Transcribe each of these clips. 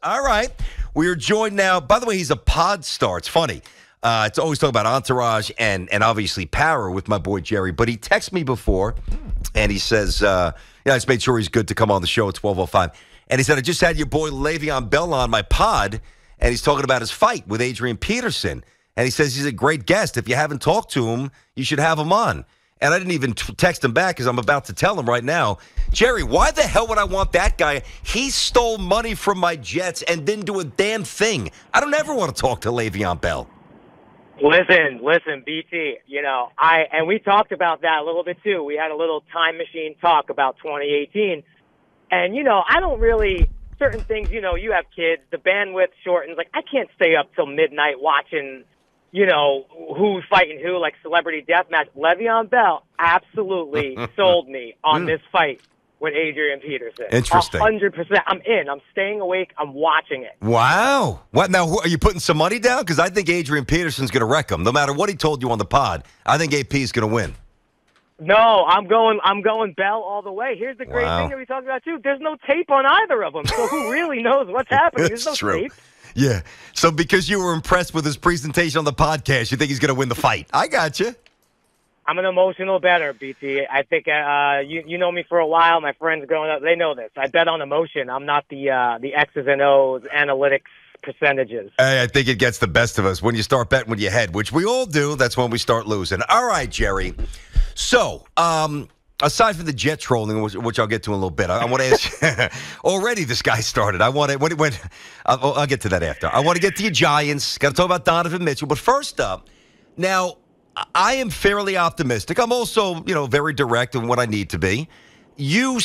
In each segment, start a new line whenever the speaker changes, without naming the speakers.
All right. We are joined now. By the way, he's a pod star. It's funny. It's always talking about Entourage and obviously Power with my boy Jerry. But he texted me before, and he says, I just made sure he's good to come on the show at 12:05. And he said, I just had your boy Le'Veon Bell on my pod, and he's talking about his fight with Adrian Peterson. And he says he's a great guest. If you haven't talked to him, you should have him on. And I didn't even text him back because I'm about to tell him right now. Jerry, why the hell would I want that guy? He stole money from my Jets and didn't do a damn thing. I don't ever want to talk to Le'Veon Bell.
Listen, BT, and we talked about that a little bit too. We had a little time machine talk about 2018. And, I don't really, certain things, you have kids, the bandwidth shortens. Like, I can't stay up till midnight watching, who's fighting who, like Celebrity Deathmatch. Le'Veon Bell absolutely sold me on this fight with Adrian Peterson.
Interesting.
100%. I'm in. I'm staying awake. I'm watching it.
Wow. What now? Are you putting some money down? Because I think Adrian Peterson's going to wreck him. No matter what he told you on the pod, I think AP is going to win.
No, I'm going Bell all the way. Here's the great thing that we talked about too. There's no tape on either of them, so who really knows what's happening? There's no tape.
Yeah. So because you were impressed with his presentation on the podcast, you think he's going to win the fight? I got you.
I'm an emotional bettor, BT. I think you know me for a while. My friends growing up, they know this. I bet on emotion. I'm not the X's and O's analytics percentages.
Hey, I think it gets the best of us when you start betting with your head, which we all do. That's when we start losing. All right, Jerry. So, aside from the jet trolling, which I'll get to in a little bit, I want to ask you, already this guy started. I'll get to that after. I want to get to your Giants. Got to talk about Donovan Mitchell. But first up, now, I am fairly optimistic. I'm also, very direct in what I need to be. You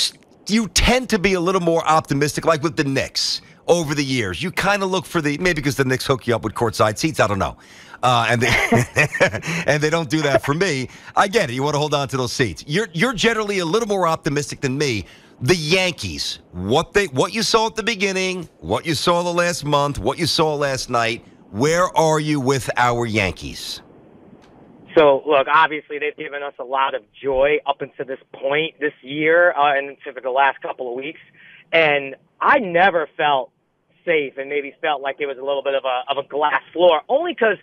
tend to be a little more optimistic, like with the Knicks over the years. You kind of look for maybe because the Knicks hook you up with courtside seats. I don't know. And they don't do that for me. I get it. You want to hold on to those seats. You're generally a little more optimistic than me. The Yankees, what you saw at the beginning, what you saw the last month, what you saw last night. Where are you with our Yankees?
So, look, obviously they've given us a lot of joy up until this point this year and for the last couple of weeks. And I never felt safe and maybe felt like it was a little bit of a glass floor, only because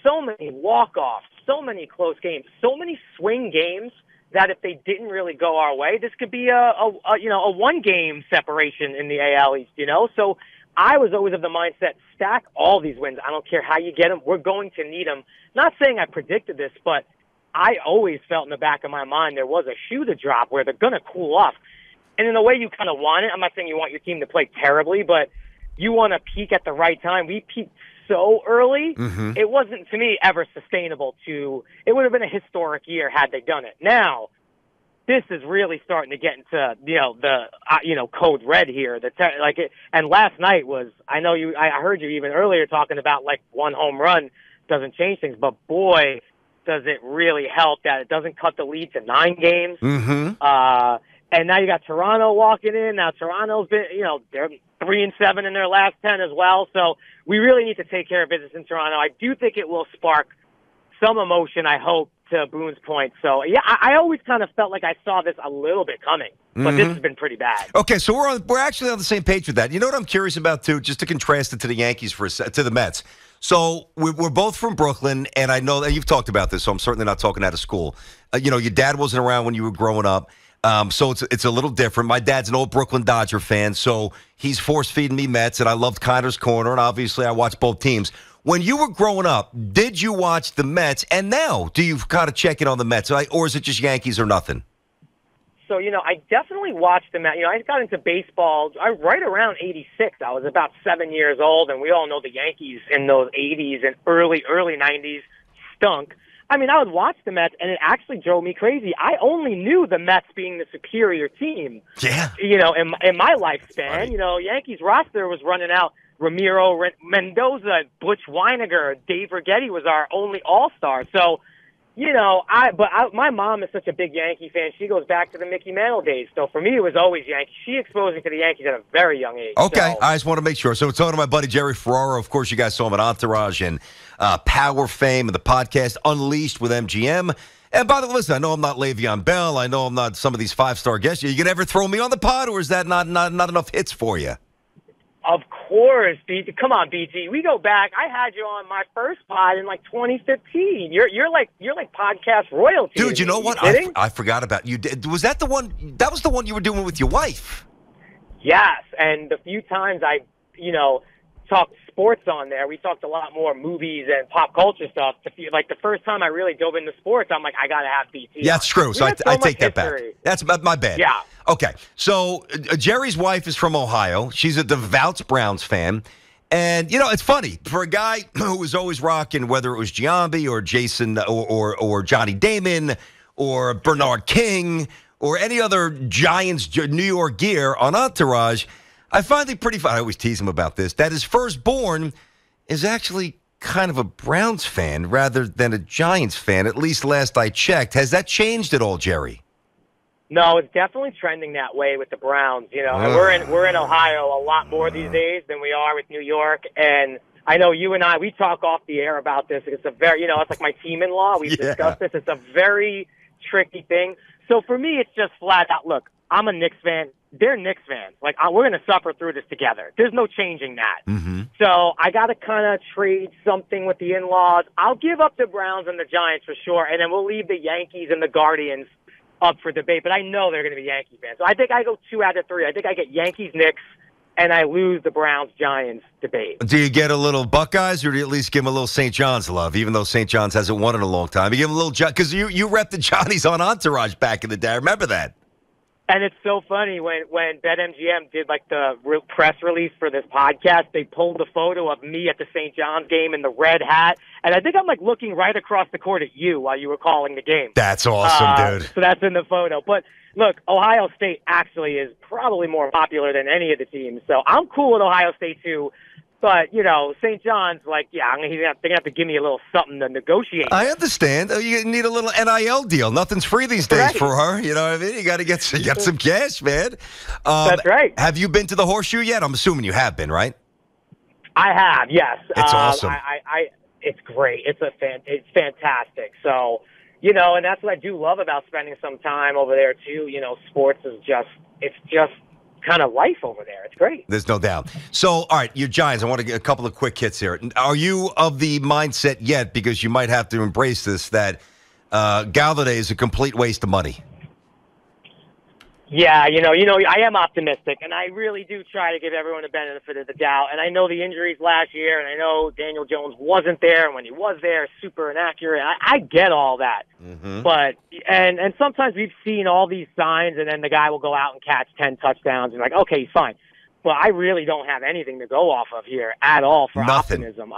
so many walk-offs, so many close games, so many swing games that if they didn't really go our way, this could be a one-game separation in the AL East, So I was always of the mindset, stack all these wins. I don't care how you get them. We're going to need them. Not saying I predicted this, but I always felt in the back of my mind there was a shoe to drop where they're going to cool off. And in a way you kind of want it. I'm not saying you want your team to play terribly, but you want to peak at the right time. We peaked so early, It wasn't, to me, ever sustainable it would have been a historic year had they done it. Now, this is really starting to get into, the code red here. And last night was, I heard you even earlier talking about like one home run doesn't change things, but boy, does it really help that it doesn't cut the lead to 9 games. And now you got Toronto walking in. Now Toronto's been, they're 3-7 in their last 10 as well. So we really need to take care of business in Toronto. I do think it will spark some emotion, I hope, to Boone's point. So, yeah, I always kind of felt like I saw this a little bit coming, but this has been pretty bad.
Okay, so we're actually on the same page with that. You know what I'm curious about, too, just to contrast it to the Yankees to the Mets. So we're both from Brooklyn, and I know that you've talked about this, so I'm certainly not talking out of school. Your dad wasn't around when you were growing up. So it's a little different. My dad's an old Brooklyn Dodger fan, so he's force-feeding me Mets, and I loved Connor's Corner, and obviously I watched both teams. When you were growing up, did you watch the Mets? And now, do you kind of check in on the Mets, or is it just Yankees or nothing?
So, I definitely watched the Mets. I got into baseball right around 86. I was about 7 years old, and we all know the Yankees in those 80s and early 90s stunk. I would watch the Mets, and it actually drove me crazy. I only knew the Mets being the superior team.
Yeah.
In my lifespan, Yankees roster was running out. Ramiro Mendoza, Butch Weiniger, Dave Righetti was our only all-star. So, my mom is such a big Yankee fan. She goes back to the Mickey Mantle days. So for me, it was always Yankees. She exposed me to the Yankees at a very young age.
Okay, I just want to make sure. So we're talking to my buddy Jerry Ferrara. Of course, you guys saw him at Entourage and Power Fame and the podcast Unleashed with MGM. And by the way, listen, I know I'm not Le'Veon Bell. I know I'm not some of these 5-star guests. Are you going to ever throw me on the pod, or is that not enough hits for you?
Of course, BT. Come on, BT. We go back. I had you on my first pod in like 2015. You're like podcast royalty.
Dude, you know what? I forgot about you. Was that the one? That was the one you were doing with your wife.
Yes, and the few times I, talked sports on there, we talked a lot more movies and pop culture stuff. Like the first time I really dove into sports, I'm like, I gotta have BT.
Yeah, that's true. So I take that back. That's my bad.
Yeah.
Okay. So Jerry's wife is from Ohio. She's a devout Browns fan. And, it's funny. For a guy who was always rocking, whether it was Giambi or Jason or Johnny Damon or Bernard King or any other Giants New York gear on Entourage, I find it pretty fun. I always tease him about this, that his firstborn is actually kind of a Browns fan rather than a Giants fan, at least last I checked. Has that changed at all, Jerry?
No, it's definitely trending that way with the Browns. And we're in Ohio a lot more these days than we are with New York. And I know you and we talk off the air about this. It's a very, it's like my team-in-law. We've discussed this. It's a very tricky thing. So for me, it's just flat out. Look, I'm a Knicks fan. They're Knicks fans. Like, we're going to suffer through this together. There's no changing that.
Mm-hmm.
So I got to kind of trade something with the in-laws. I'll give up the Browns and the Giants for sure, and then we'll leave the Yankees and the Guardians up for debate. But I know they're going to be Yankee fans. So I think I go 2 out of 3. I think I get Yankees, Knicks, and I lose the Browns-Giants debate.
Do you get a little Buckeyes, or do you at least give them a little St. John's love, even though St. John's hasn't won in a long time? You give them a little, because you rep the Johnnies on Entourage back in the day. I remember that.
And it's so funny when BetMGM did like the press release for this podcast, they pulled a photo of me at the St. John's game in the red hat. And I think I'm like looking right across the court at you while you were calling the game.
That's awesome, dude.
So that's in the photo. But look, Ohio State actually is probably more popular than any of the teams. So I'm cool with Ohio State too. But, St. John's, like, they're going to have to give me a little something to negotiate.
I understand. You need a little NIL deal. Nothing's free these days for her. You know what I mean? You got to get some cash, man.
That's right.
Have you been to the Horseshoe yet? I'm assuming you have been, right?
I have, yes.
It's awesome.
It's great. It's fantastic. So, and that's what I do love about spending some time over there, too. Sports is it's just kind of life over there. It's great.
There's no doubt. So, all right, your Giants, I want to get a couple of quick hits here. Are you of the mindset yet, because you might have to embrace this, that Galladay is a complete waste of money?
Yeah, I am optimistic, and I really do try to give everyone the benefit of the doubt. And I know the injuries last year, and I know Daniel Jones wasn't there, and when he was there, super inaccurate. I get all that.
Mm-hmm.
But and sometimes we've seen all these signs, and then the guy will go out and catch 10 touchdowns, and like, okay, he's fine. But I really don't have anything to go off of here at all for optimism.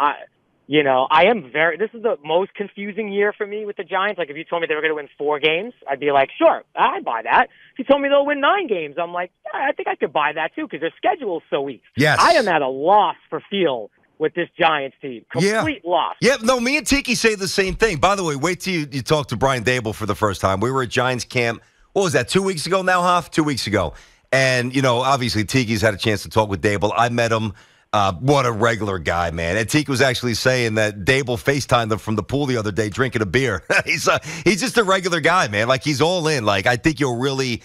This is the most confusing year for me with the Giants. Like, if you told me they were going to win 4 games, I'd be like, sure, I'd buy that. If you told me they'll win 9 games, I'm like, yeah, I think I could buy that too, because their schedule is so weak.
Yes.
I am at a loss for feel with this Giants team. Complete loss.
Yeah, no, me and Tiki say the same thing. By the way, wait till you talk to Brian Dable for the first time. We were at Giants camp, what was that, 2 weeks ago now, Hoff? 2 weeks ago. And, obviously Tiki's had a chance to talk with Dable. I met him. What a regular guy, man. And Tiki was actually saying that Dable FaceTimed him from the pool the other day drinking a beer. He's just a regular guy, man. Like, he's all in. Like, I think you'll really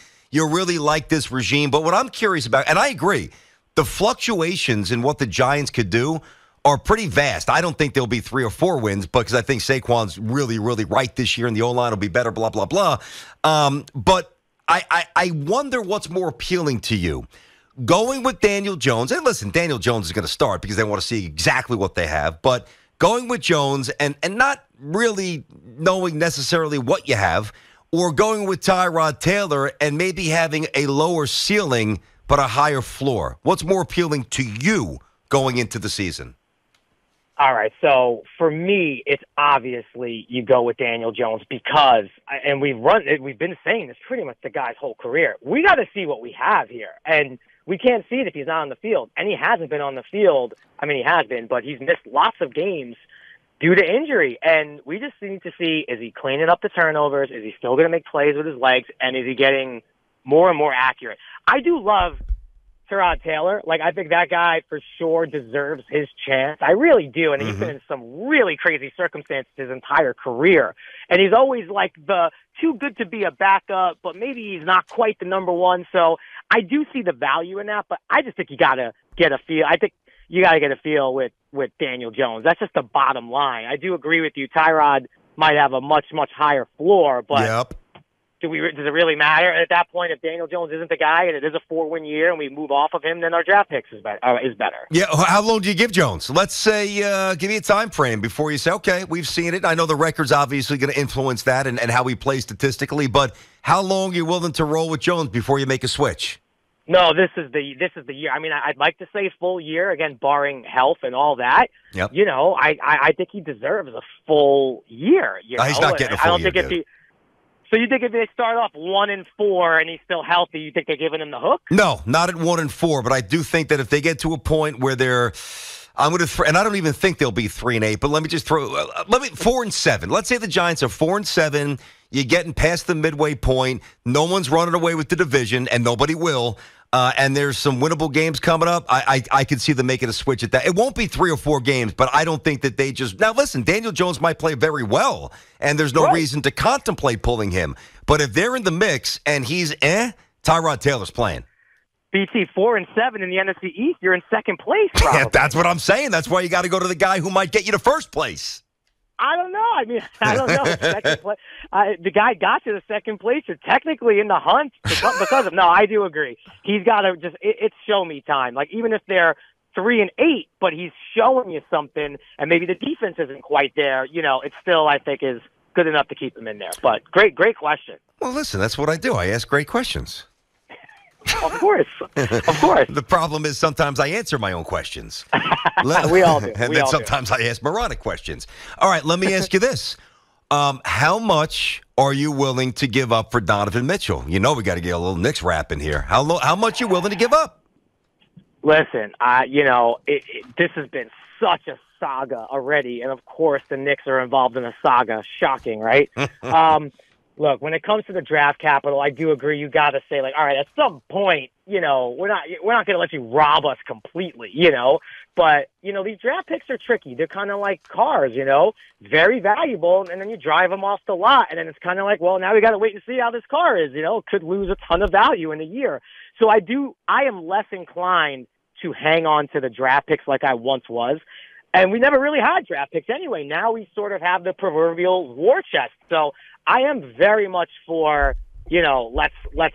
like this regime. But what I'm curious about, and I agree, the fluctuations in what the Giants could do are pretty vast. I don't think there'll be 3 or 4 wins, because I think Saquon's really, really right this year, and the O-line will be better, blah, blah, blah. But I wonder what's more appealing to you. Going with Daniel Jones, and listen, Daniel Jones is going to start because they want to see exactly what they have, but going with Jones and not really knowing necessarily what you have, or going with Tyrod Taylor and maybe having a lower ceiling but a higher floor. What's more appealing to you going into the season?
All right, so for me, it's obviously you go with Daniel Jones because, and we've been saying this pretty much the guy's whole career. We got to see what we have here, and we can't see it if he's not on the field. And he hasn't been on the field. I mean, he has been, but he's missed lots of games due to injury. And we just need to see, is he cleaning up the turnovers? Is he still going to make plays with his legs? And is he getting more and more accurate? I do love Tyrod Taylor. Like, I think that guy for sure deserves his chance. I really do. And he's been in some really crazy circumstances his entire career. And he's always like the too good to be a backup, but maybe he's not quite the number one. So I do see the value in that, but I just think you got to get a feel. I think you got to get a feel with Daniel Jones. That's just the bottom line. I do agree with you. Tyrod might have a much, much higher floor, but
Yep.
does it really matter at that point if Daniel Jones isn't the guy and it is a 4-win year and we move off of him? Then our draft picks is better.
Yeah. How long do you give Jones? Let's say, give me a time frame before you say, okay, we've seen it. I know the record's obviously going to influence that and how he plays statistically, but how long are you willing to roll with Jones before you make a switch?
No, this is the year. I mean, I'd like to say full year, again, barring health and all that.
Yep.
You know, I think he deserves a full year. You know?
He's not getting a full
I don't
year,
think So you think if they start off 1-4 and he's still healthy, you think they're giving him the hook?
No, not at 1-4, but I do think that if they get to a point where they're, and I don't even think they'll be 3-8, but let me just 4-7. Let's say the Giants are 4-7. You're getting past the midway point. No one's running away with the division, and nobody will. And there's some winnable games coming up. I could see them making a switch at that. It won't be 3 or 4 games, but I don't think that they just... Now, listen, Daniel Jones might play very well, and there's no reason to contemplate pulling him. But if they're in the mix and he's Tyrod Taylor's playing.
BT 4-7 in the NFC East, you're in second place, probably.
Yeah, that's what I'm saying. That's why you got to go to the guy who might get you to first place.
I don't know. I mean, I don't know. Second place, the guy got you to second place. You're technically in the hunt because of. No, I do agree. He's got to just. It's show me time. Like even if they're 3-8, but he's showing you something, and maybe the defense isn't quite there. You know, it still I think is good enough to keep him in there. But great question.
Well, listen, that's what I do. I ask great questions.
Of course.
The problem is sometimes I answer my own questions.
We all do.
And then sometimes I ask moronic questions. All right, let me ask you this. How much are you willing to give up for Donovan Mitchell? You know we got to get a little Knicks rap in here. How much you willing to give up?
Listen, this has been such a saga already, and of course the Knicks are involved in a saga. Shocking, right? Look, when it comes to the draft capital, I do agree. You got to say, like, all right, at some point, you know, we're not going to let you rob us completely, you know. But you know, these draft picks are tricky. They're kind of like cars, you know, very valuable, and then you drive them off the lot, and then it's kind of like, well, now we got to wait and see how this car is. You know, it could lose a ton of value in a year. So I am less inclined to hang on to the draft picks like I once was. And we never really had draft picks anyway. Now we sort of have the proverbial war chest. So I am very much for, you know, let's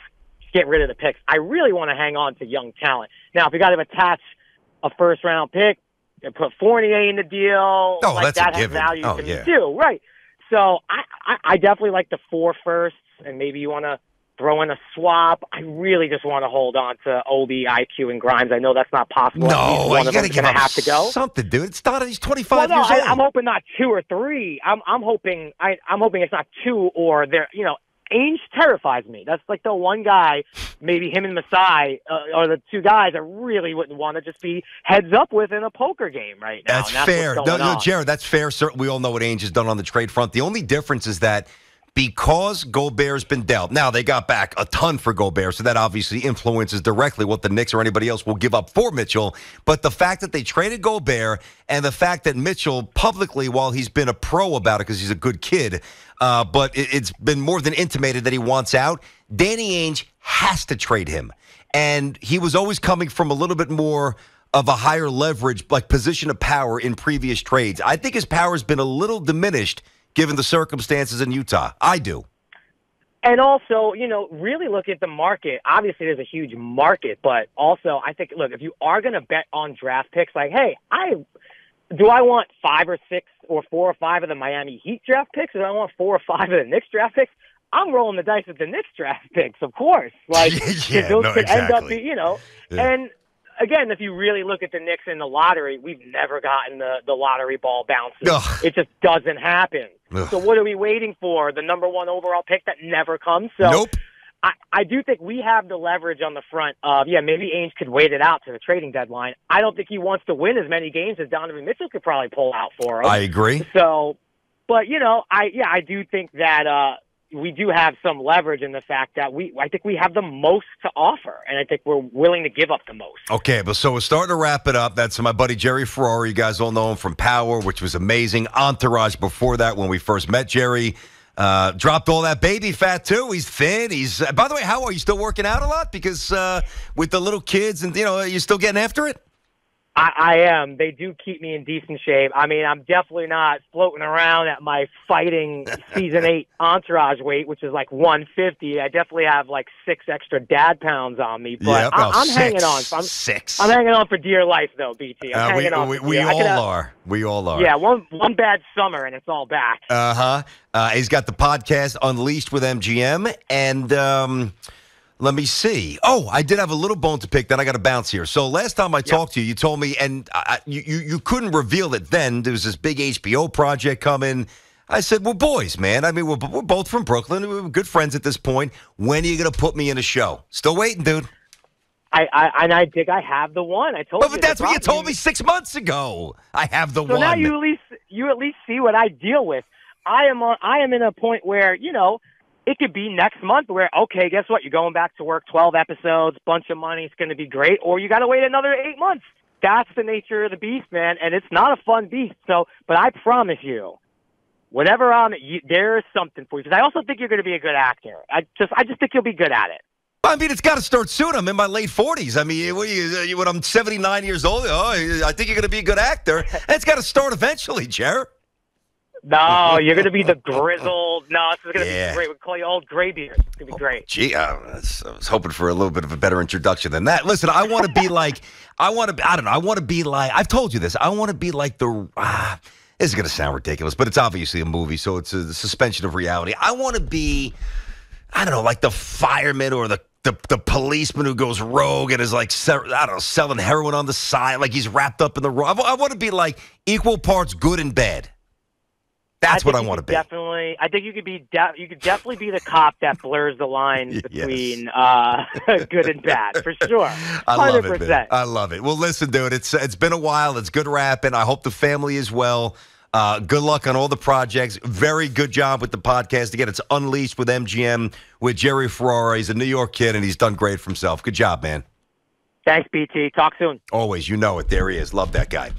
get rid of the picks. I really want to hang on to young talent. Now, if you got to attach a first-round pick and put Fournier in the deal, that has value to me too. Right. So I definitely like the 4 firsts, and maybe you want to throw in a swap. I really just want to hold on to Obi, IQ, and Grimes. I know that's not possible.
No, you got to give up something, dude. It's not. He's 25 years old.
I'm hoping not 2 or 3. I'm hoping it's not 2 or there. You know, Ainge terrifies me. That's like the one guy, maybe him and Masai are the 2 guys I really wouldn't want to just be heads up with in a poker game right now.
That's fair. No, Jared, that's fair. Certainly, we all know what Ainge has done on the trade front. The only difference is that because Gobert's been dealt. Now, they got back a ton for Gobert, so that obviously influences directly what the Knicks or anybody else will give up for Mitchell. But the fact that they traded Gobert and the fact that Mitchell publicly, while he's been a pro about it because he's a good kid, but it's been more than intimated that he wants out, Danny Ainge has to trade him. And he was always coming from a little bit more of a higher leverage, like position of power in previous trades. I think his power has been a little diminished given the circumstances in Utah. I do.
And also, you know, really look at the market. Obviously, there's a huge market, but also I think, look, if you are going to bet on draft picks, like, hey, do I want 5 or 6 or 4 or 5 of the Miami Heat draft picks? Or do I want 4 or 5 of the Knicks draft picks? I'm rolling the dice with the Knicks draft picks, of course. Like, those could end up, you know, and again, if you really look at the Knicks in the lottery, we've never gotten the lottery ball bounces.
Ugh.
It just doesn't happen.
Ugh.
So what are we waiting for? The number 1 overall pick that never comes? So
nope.
I do think we have the leverage on the front of, maybe Ainge could wait it out to the trading deadline. I don't think he wants to win as many games as Donovan Mitchell could probably pull out for him.
I agree.
So, but, you know, I do think that we do have some leverage in the fact that I think we have the most to offer, and I think we're willing to give up the most.
Okay, but so we're starting to wrap it up. That's my buddy Jerry Ferrara. You guys all know him from Power, which was amazing. Entourage before that when we first met Jerry. Dropped all that baby fat, too. He's thin. By the way, how are you still working out a lot? Because with the little kids and, you know, are you still getting after it?
I am. They do keep me in decent shape. I mean, I'm definitely not floating around at my fighting season 8 entourage weight, which is like 150. I definitely have like 6 extra dad pounds on me, but I'm hanging on. I'm hanging on for dear life, though, BT. I'm hanging on.
We all are. We all are.
Yeah, one bad summer and it's all back.
He's got the podcast Unleashed with MGM, and let me see. Oh, I did have a little bone to pick. Then I got to bounce here. So last time I talked to you, you told me, and you couldn't reveal it then. There was this big HBO project coming. I said, well, boys, man. I mean, we're both from Brooklyn. We're good friends at this point. When are you going to put me in a show? Still waiting, dude.
I think I have the one. I told you.
But that's what you told me 6 months ago. I have the one.
So now you at least see what I deal with. I am in a point where, it could be next month where, okay, guess what? You're going back to work, 12 episodes, bunch of money, it's going to be great, or you got to wait another 8 months. That's the nature of the beast, man, and it's not a fun beast. So, but I promise you, whatever there is something for you. Because I also think you're going to be a good actor. I just think you'll be good at it.
I mean, it's got to start soon. I'm in my late 40s. I mean, when I'm 79 years old, I think you're going to be a good actor. And it's got to start eventually, Jer.
No, you're going to be the grizzled. No, this is going to be great. We'll call you old graybeard. It's going to be great.
Gee, I was hoping for a little bit of a better introduction than that. Listen, I want to be like, I want to be like, I've told you this. I want to be like this is going to sound ridiculous, but it's obviously a movie, so it's a suspension of reality. I want to be, I don't know, like the fireman or the policeman who goes rogue and is like, selling heroin on the side, like he's wrapped up in the wrong. I want to be like equal parts good and bad. That's what I want to be.
Definitely, I think you could be. You could definitely be the cop that blurs the line between good and bad, for sure. 100%.
I love it, man. I love it. Well, listen, dude, it's been a while. It's good rapping. I hope the family is well. Good luck on all the projects. Very good job with the podcast. Again, it's Unleashed with MGM with Jerry Ferrara. He's a New York kid, and he's done great for himself. Good job, man.
Thanks, BT. Talk soon.
Always. You know it. There he is. Love that guy.